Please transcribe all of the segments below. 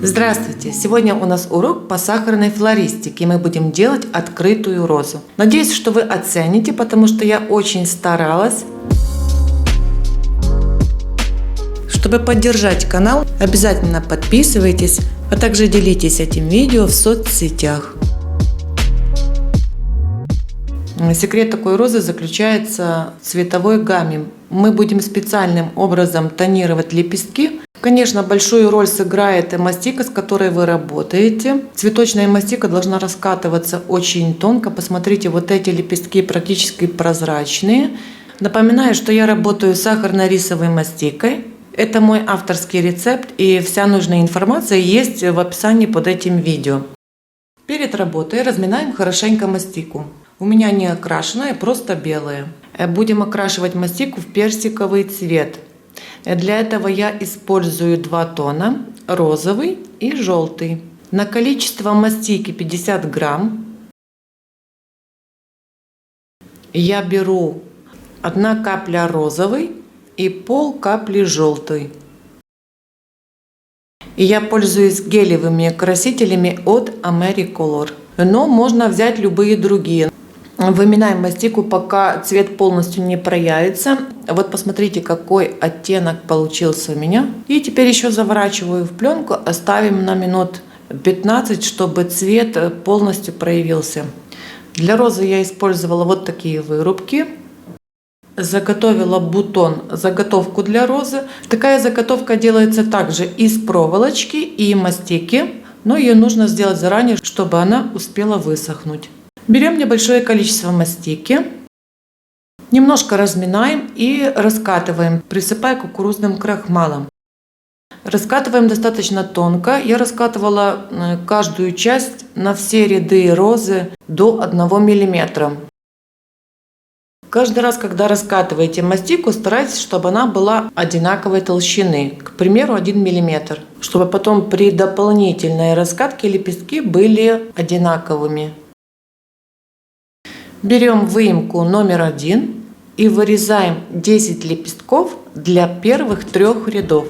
Здравствуйте! Сегодня у нас урок по сахарной флористике, и мы будем делать открытую розу. Надеюсь, что вы оцените, потому что я очень старалась. Чтобы поддержать канал, обязательно подписывайтесь, а также делитесь этим видео в соцсетях. Секрет такой розы заключается в цветовой гамме. Мы будем специальным образом тонировать лепестки. Конечно, большую роль сыграет мастика, с которой вы работаете. Цветочная мастика должна раскатываться очень тонко. Посмотрите, вот эти лепестки практически прозрачные. Напоминаю, что я работаю с сахарно-рисовой мастикой. Это мой авторский рецепт, и вся нужная информация есть в описании под этим видео. Перед работой разминаем хорошенько мастику. У меня не окрашенная, просто белая. Будем окрашивать мастику в персиковый цвет. Для этого я использую два тона, розовый и желтый. На количество мастики 50 грамм я беру 1 капля розовый и пол капли желтой. И я пользуюсь гелевыми красителями от Americolor. Но можно взять любые другие. Выминаем мастику, пока цвет полностью не проявится. Вот посмотрите, какой оттенок получился у меня. И теперь еще заворачиваю в пленку, оставим на минут 15, чтобы цвет полностью проявился. Для розы я использовала вот такие вырубки. Заготовила бутон, заготовку для розы. Такая заготовка делается также из проволочки и мастики, но ее нужно сделать заранее, чтобы она успела высохнуть. Берем небольшое количество мастики, немножко разминаем и раскатываем, присыпая кукурузным крахмалом. Раскатываем достаточно тонко. Я раскатывала каждую часть на все ряды розы до 1 мм. Каждый раз, когда раскатываете мастику, старайтесь, чтобы она была одинаковой толщины, к примеру, 1 мм, чтобы потом при дополнительной раскатке лепестки были одинаковыми. Берем выемку номер 1 и вырезаем 10 лепестков для первых 3 рядов.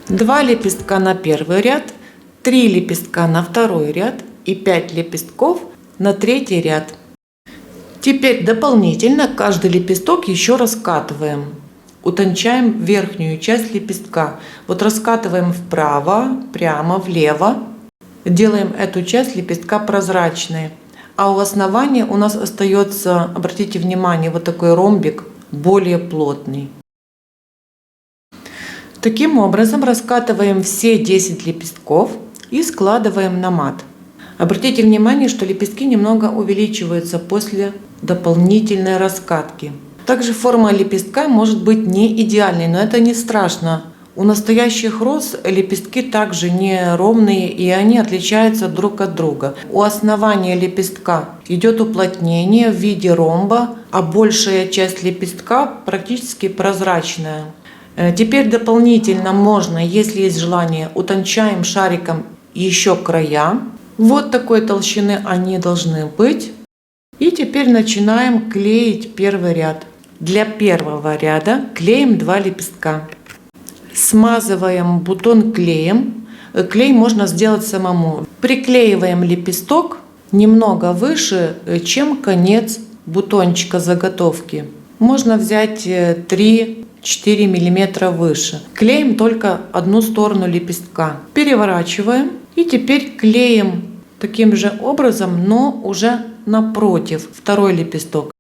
Два лепестка на первый ряд, 3 лепестка на второй ряд и 5 лепестков на третий ряд. Теперь дополнительно каждый лепесток еще раскатываем. Утончаем верхнюю часть лепестка. Вот раскатываем вправо, прямо, влево. Делаем эту часть лепестка прозрачной. А у основания у нас остается, обратите внимание, вот такой ромбик, более плотный. Таким образом раскатываем все 10 лепестков и складываем на мат. Обратите внимание, что лепестки немного увеличиваются после дополнительной раскатки. Также форма лепестка может быть не идеальной, но это не страшно. У настоящих роз лепестки также не ровные, и они отличаются друг от друга. У основания лепестка идет уплотнение в виде ромба, а большая часть лепестка практически прозрачная. Теперь дополнительно можно, если есть желание, утончаем шариком еще края. Вот такой толщины они должны быть. И теперь начинаем клеить первый ряд. Для первого ряда клеим 2 лепестка. Смазываем бутон клеем. Клей можно сделать самому. Приклеиваем лепесток немного выше, чем конец бутончика заготовки. Можно взять 3-4 мм выше. Клеим только одну сторону лепестка. Переворачиваем. И теперь клеим таким же образом, но уже напротив второй лепесток.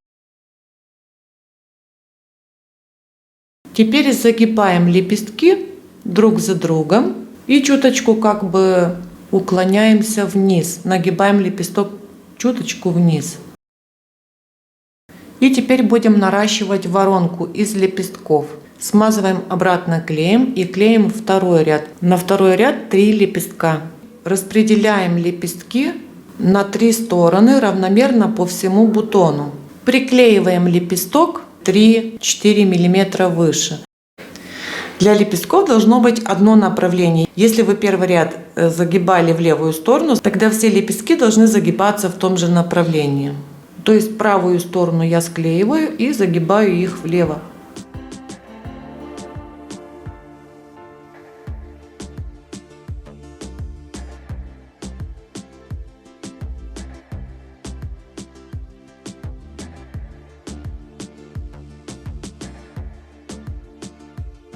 Теперь загибаем лепестки друг за другом и чуточку как бы уклоняемся вниз. Нагибаем лепесток чуточку вниз. И теперь будем наращивать воронку из лепестков. Смазываем обратно клеем и клеим второй ряд. На второй ряд 3 лепестка. Распределяем лепестки на 3 стороны равномерно по всему бутону. Приклеиваем лепесток 3-4 мм выше. Для лепестков должно быть одно направление. Если вы первый ряд загибали в левую сторону, тогда все лепестки должны загибаться в том же направлении. То есть правую сторону я склеиваю и загибаю их влево.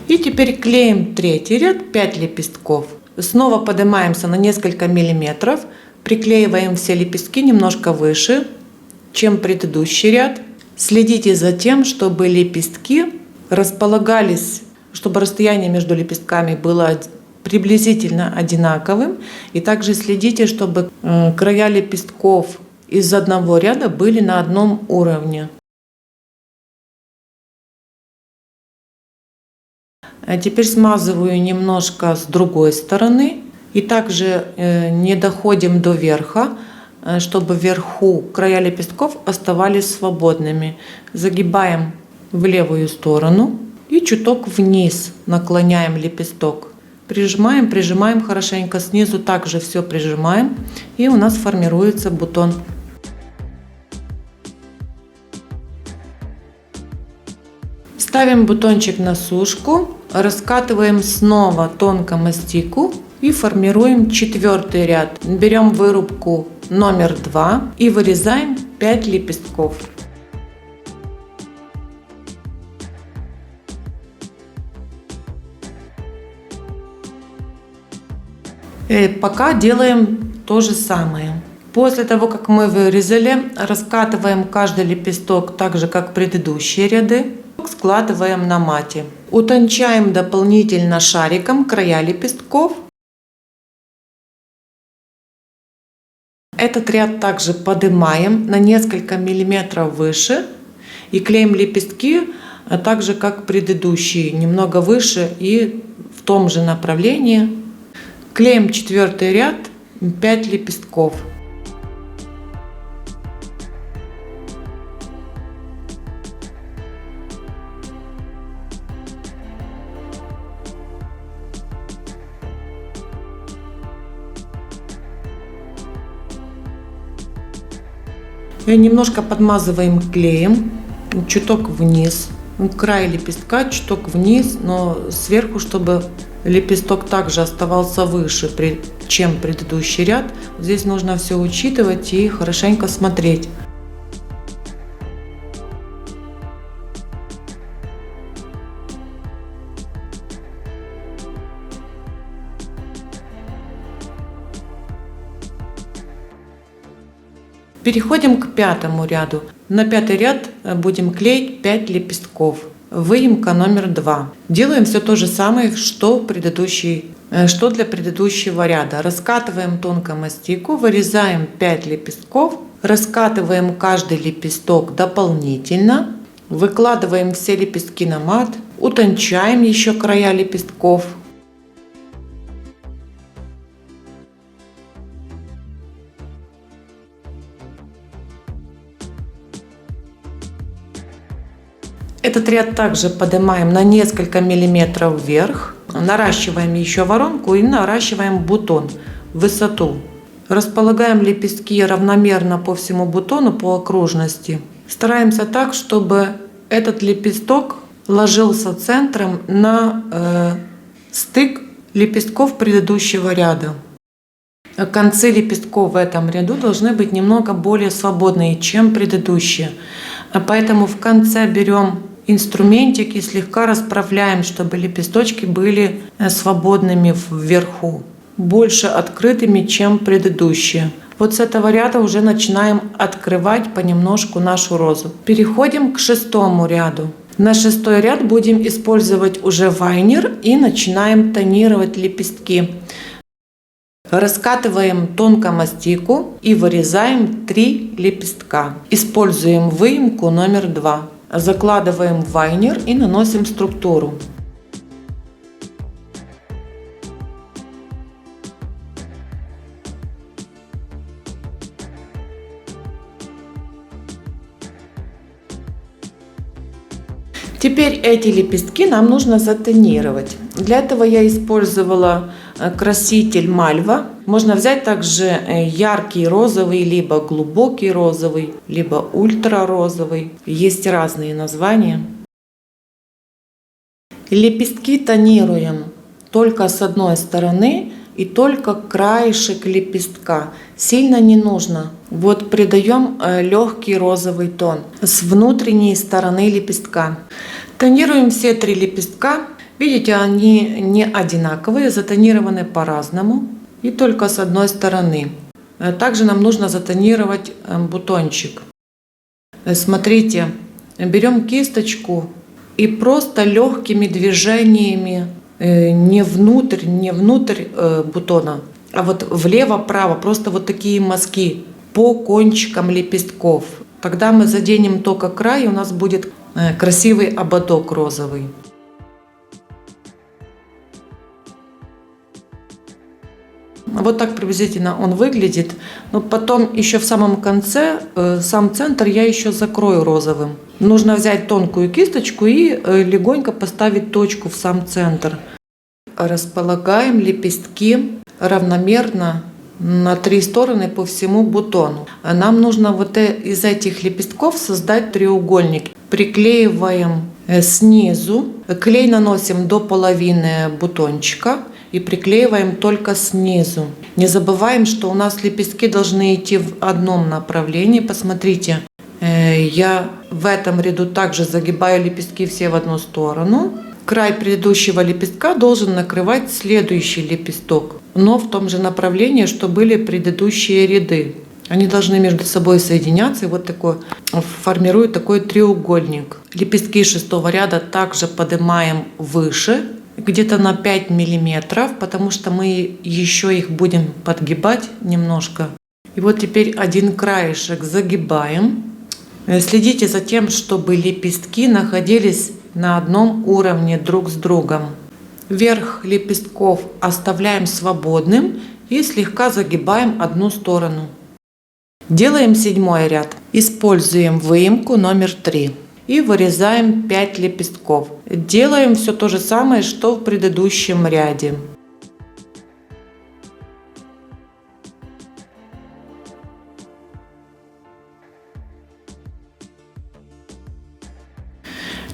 И теперь клеим третий ряд, 5 лепестков. Снова поднимаемся на несколько миллиметров, приклеиваем все лепестки немножко выше, чем предыдущий ряд. Следите за тем, чтобы лепестки располагались, чтобы расстояние между лепестками было приблизительно одинаковым. И также следите, чтобы края лепестков из одного ряда были на одном уровне. А теперь смазываю немножко с другой стороны. И также не доходим до верха, чтобы вверху края лепестков оставались свободными. Загибаем в левую сторону и чуток вниз наклоняем лепесток. Прижимаем, прижимаем хорошенько. Снизу также все прижимаем. И у нас формируется бутон. Ставим бутончик на сушку. Раскатываем снова тонко мастику и формируем четвертый ряд. Берем вырубку номер 2 и вырезаем 5 лепестков. Пока делаем то же самое. После того, как мы вырезали, раскатываем каждый лепесток так же, как предыдущие ряды. Складываем на мате. Утончаем дополнительно шариком края лепестков. Этот ряд также поднимаем на несколько миллиметров выше и клеим лепестки так же, как предыдущие, немного выше и в том же направлении. Клеим четвертый ряд, 5 лепестков. Немножко подмазываем клеем, чуток вниз, край лепестка чуток вниз, но сверху, чтобы лепесток также оставался выше, чем предыдущий ряд. Здесь нужно все учитывать и хорошенько смотреть. Переходим к пятому ряду. На пятый ряд будем клеить 5 лепестков. Выемка номер 2. Делаем все то же самое, что для предыдущего ряда. Раскатываем тонко мастику, вырезаем 5 лепестков, раскатываем каждый лепесток дополнительно, выкладываем все лепестки на мат, утончаем еще края лепестков. Этот ряд также поднимаем на несколько миллиметров вверх, наращиваем еще воронку и наращиваем бутон в высоту. Располагаем лепестки равномерно по всему бутону по окружности. Стараемся так, чтобы этот лепесток ложился центром на стык лепестков предыдущего ряда. Концы лепестков в этом ряду должны быть немного более свободные, чем предыдущие. Поэтому в конце берем инструментик и слегка расправляем, чтобы лепесточки были свободными вверху, больше открытыми, чем предыдущие. Вот с этого ряда уже начинаем открывать понемножку нашу розу. Переходим к шестому ряду. На шестой ряд будем использовать уже вайнер и начинаем тонировать лепестки. Раскатываем тонко мастику и вырезаем 3 лепестка. Используем выемку номер 2. Закладываем в вайнер и наносим структуру. Теперь эти лепестки нам нужно затонировать. Для этого я использовала краситель Мальва. Можно взять также яркий розовый, либо глубокий розовый, либо ультрарозовый. Есть разные названия. Лепестки тонируем только с одной стороны и только краешек лепестка. Сильно не нужно. Вот придаем легкий розовый тон с внутренней стороны лепестка. Тонируем все 3 лепестка. Видите, они не одинаковые, затонированы по-разному и только с одной стороны. Также нам нужно затонировать бутончик. Смотрите, берем кисточку и просто легкими движениями не внутрь бутона, а вот влево-право, просто вот такие мазки по кончикам лепестков. Тогда мы заденем только край, и у нас будет красивый ободок розовый. Вот так приблизительно он выглядит. Но потом еще в самом конце, сам центр я еще закрою розовым. Нужно взять тонкую кисточку и легонько поставить точку в сам центр. Располагаем лепестки равномерно на 3 стороны по всему бутону. Нам нужно вот из этих лепестков создать треугольник. Приклеиваем снизу, клей наносим до половины бутончика и приклеиваем только снизу. Не забываем, что у нас лепестки должны идти в одном направлении. Посмотрите, я в этом ряду также загибаю лепестки все в одну сторону. Край предыдущего лепестка должен накрывать следующий лепесток, но в том же направлении, что были предыдущие ряды. Они должны между собой соединяться и вот такой формируют такой треугольник. Лепестки 6-го ряда также поднимаем выше, где-то на 5 миллиметров, потому что мы еще их будем подгибать немножко. И вот теперь один краешек загибаем. Следите за тем, чтобы лепестки находились на одном уровне друг с другом. Верх лепестков оставляем свободным и слегка загибаем одну сторону. Делаем 7-й ряд. Используем выемку номер 3 и вырезаем 5 лепестков. Делаем все то же самое, что в предыдущем ряде.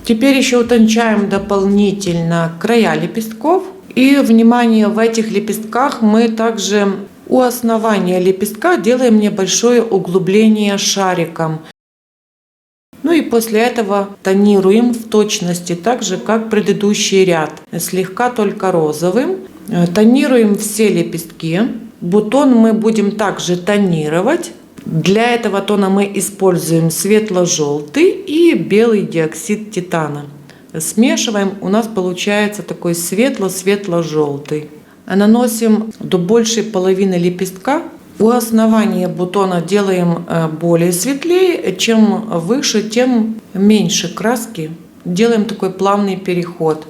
Теперь еще утончаем дополнительно края лепестков. И, внимание, в этих лепестках мы также у основания лепестка делаем небольшое углубление шариком. Ну и после этого тонируем в точности так же, как предыдущий ряд. Слегка только розовым. Тонируем все лепестки. Бутон мы будем также тонировать. Для этого тона мы используем светло-желтый и белый диоксид титана. Смешиваем, у нас получается такой светло-светло-желтый. Наносим до большей половины лепестка. У основания бутона делаем более светлее, чем выше, тем меньше краски. Делаем такой плавный переход.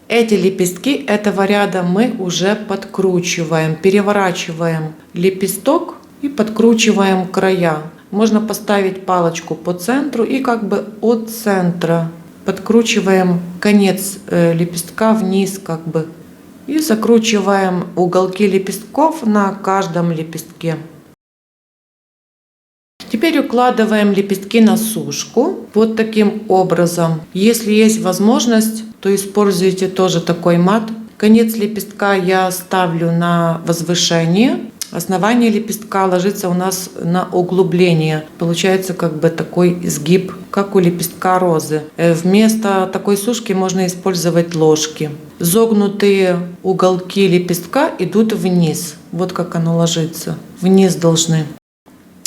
Эти лепестки этого ряда мы уже подкручиваем, переворачиваем лепесток и подкручиваем края. Можно поставить палочку по центру и как бы от центра подкручиваем конец лепестка вниз как бы. И закручиваем уголки лепестков на каждом лепестке. Теперь укладываем лепестки на сушку вот таким образом. Если есть возможность, то используйте тоже такой мат. Конец лепестка я ставлю на возвышение. Основание лепестка ложится у нас на углубление. Получается как бы такой изгиб, как у лепестка розы. Вместо такой сушки можно использовать ложки. Загнутые уголки лепестка идут вниз. Вот как оно ложится. Вниз должны.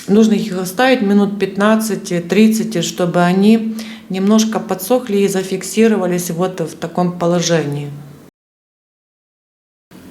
Нужно их оставить минут 15-30, чтобы они немножко подсохли и зафиксировались вот в таком положении.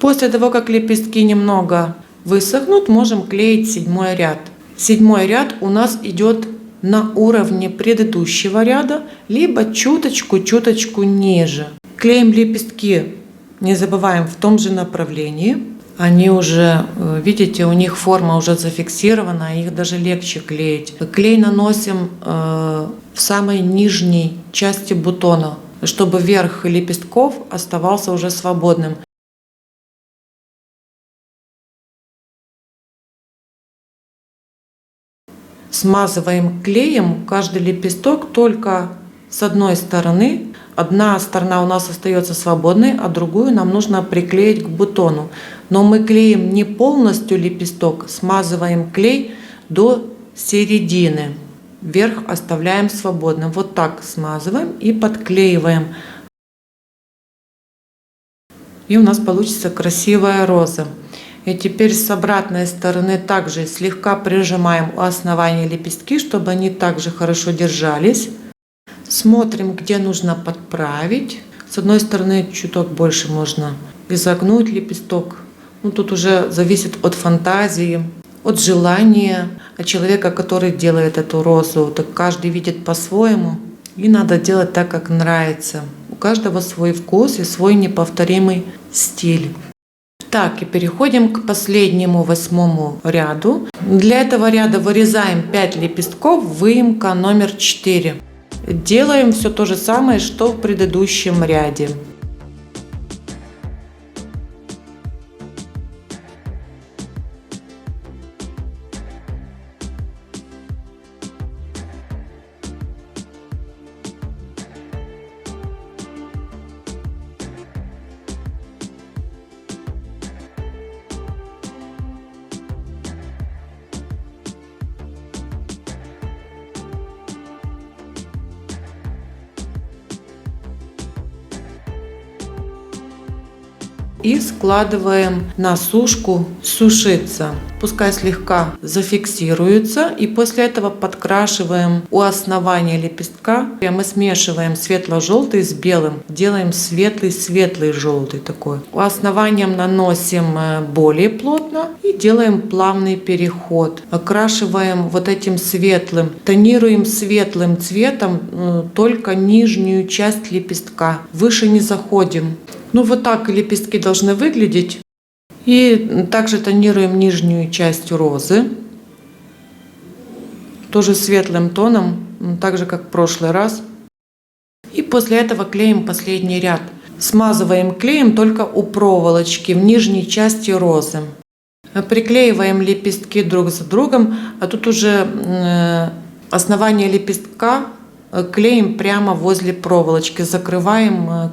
После того, как лепестки немного высохнут, можем клеить 7-й ряд. 7-й ряд у нас идет на уровне предыдущего ряда, либо чуточку ниже. Клеим лепестки, не забываем, в том же направлении. Они уже, видите, у них форма уже зафиксирована, их даже легче клеить. Клей наносим в самой нижней части бутона, чтобы верх лепестков оставался уже свободным. Смазываем клеем каждый лепесток только с одной стороны. Одна сторона у нас остается свободной, а другую нам нужно приклеить к бутону. Но мы клеим не полностью лепесток, смазываем клей до середины. Верх оставляем свободным. Вот так смазываем и подклеиваем. И у нас получится красивая роза. И теперь с обратной стороны также слегка прижимаем у основания лепестки, чтобы они также хорошо держались. Смотрим, где нужно подправить. С одной стороны чуток больше можно изогнуть лепесток. Тут уже зависит от фантазии, от желания, от человека, который делает эту розу. Так каждый видит по-своему. И надо делать так, как нравится. У каждого свой вкус и свой неповторимый стиль. Так, и переходим к последнему 8-му ряду. Для этого ряда вырезаем 5 лепестков, выемка номер 4. Делаем все то же самое, что в предыдущем ряде. И складываем на сушку сушиться. Пускай слегка зафиксируется. И после этого подкрашиваем у основания лепестка. Мы смешиваем светло-желтый с белым. Делаем светлый-светлый желтый такой. У основания наносим более плотно и делаем плавный переход. Окрашиваем вот этим светлым. Тонируем светлым цветом только нижнюю часть лепестка. Выше не заходим. Вот так лепестки должны выглядеть. И также тонируем нижнюю часть розы. Тоже светлым тоном, так же как в прошлый раз. И после этого клеим последний ряд. Смазываем клеем только у проволочки в нижней части розы. Приклеиваем лепестки друг за другом. А тут уже основание лепестка клеим прямо возле проволочки. Закрываем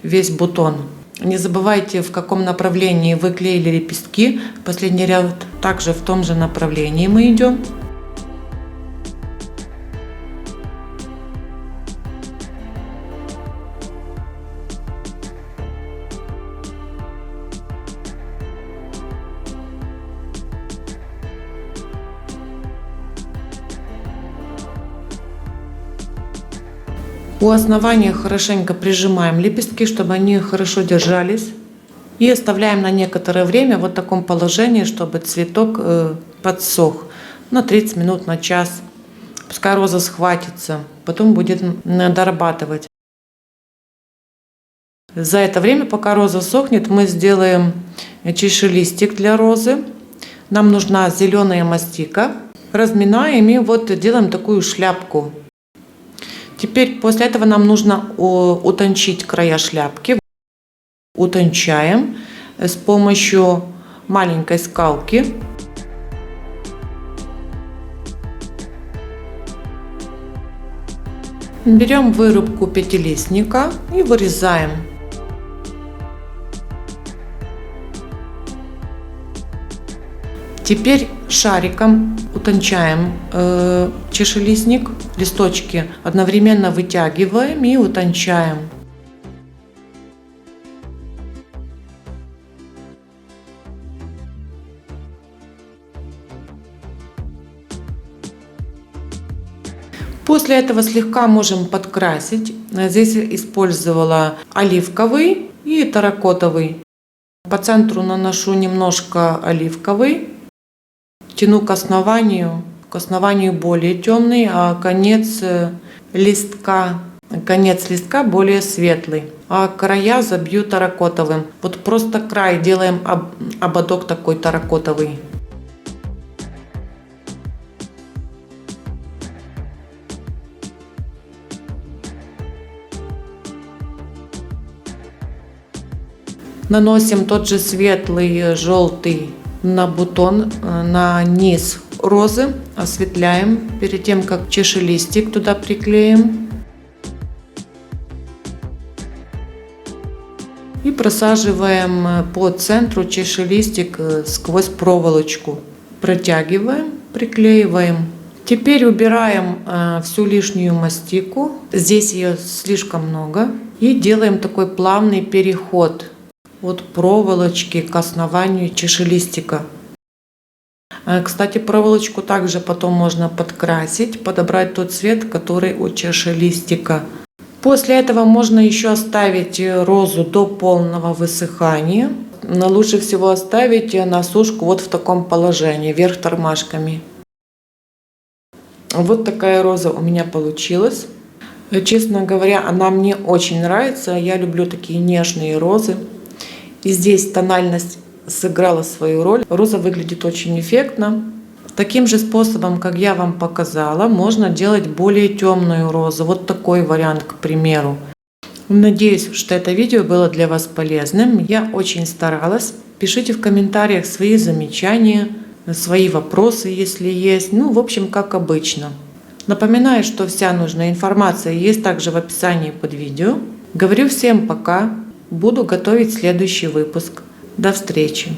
весь бутон. Не забывайте, в каком направлении вы клеили лепестки. Последний ряд также в том же направлении мы идем. У основания хорошенько прижимаем лепестки, чтобы они хорошо держались. И оставляем на некоторое время в таком положении, чтобы цветок подсох. На 30 минут, на час. Пускай роза схватится. Потом будем дорабатывать. За это время, пока роза сохнет, мы сделаем чашелистик для розы. Нам нужна зеленая мастика. Разминаем и делаем такую шляпку. Теперь после этого нам нужно утончить края шляпки. Утончаем с помощью маленькой скалки. Берем вырубку пятилистника и вырезаем. Теперь шариком утончаем чашелистник, листочки одновременно вытягиваем и утончаем. После этого слегка можем подкрасить. Здесь использовала оливковый и терракотовый. По центру наношу немножко оливковый. Тяну к основанию более темный, а конец листка более светлый. а края забью терракотовым. Вот просто край делаем ободок такой терракотовый. Наносим тот же светлый желтый на бутон, на низ розы, осветляем перед тем, как чашелистик туда приклеим. И просаживаем по центру чашелистик сквозь проволочку. Протягиваем, приклеиваем. Теперь убираем всю лишнюю мастику. Здесь ее слишком много. И делаем такой плавный переход от проволочки к основанию чашелистика. Кстати, проволочку также потом можно подкрасить, подобрать тот цвет, который у чашелистика. После этого можно еще оставить розу до полного высыхания. Но лучше всего оставить на сушку вот в таком положении, вверх тормашками. Вот такая роза у меня получилась. Честно говоря, она мне очень нравится. Я люблю такие нежные розы. И здесь тональность сыграла свою роль. Роза выглядит очень эффектно. Таким же способом, как я вам показала, можно делать более темную розу. Вот такой вариант, к примеру. Надеюсь, что это видео было для вас полезным. Я очень старалась. Пишите в комментариях свои замечания, свои вопросы, если есть. Ну, в общем, как обычно. Напоминаю, что вся нужная информация есть также в описании под видео. Говорю всем пока. Буду готовить следующий выпуск. До встречи!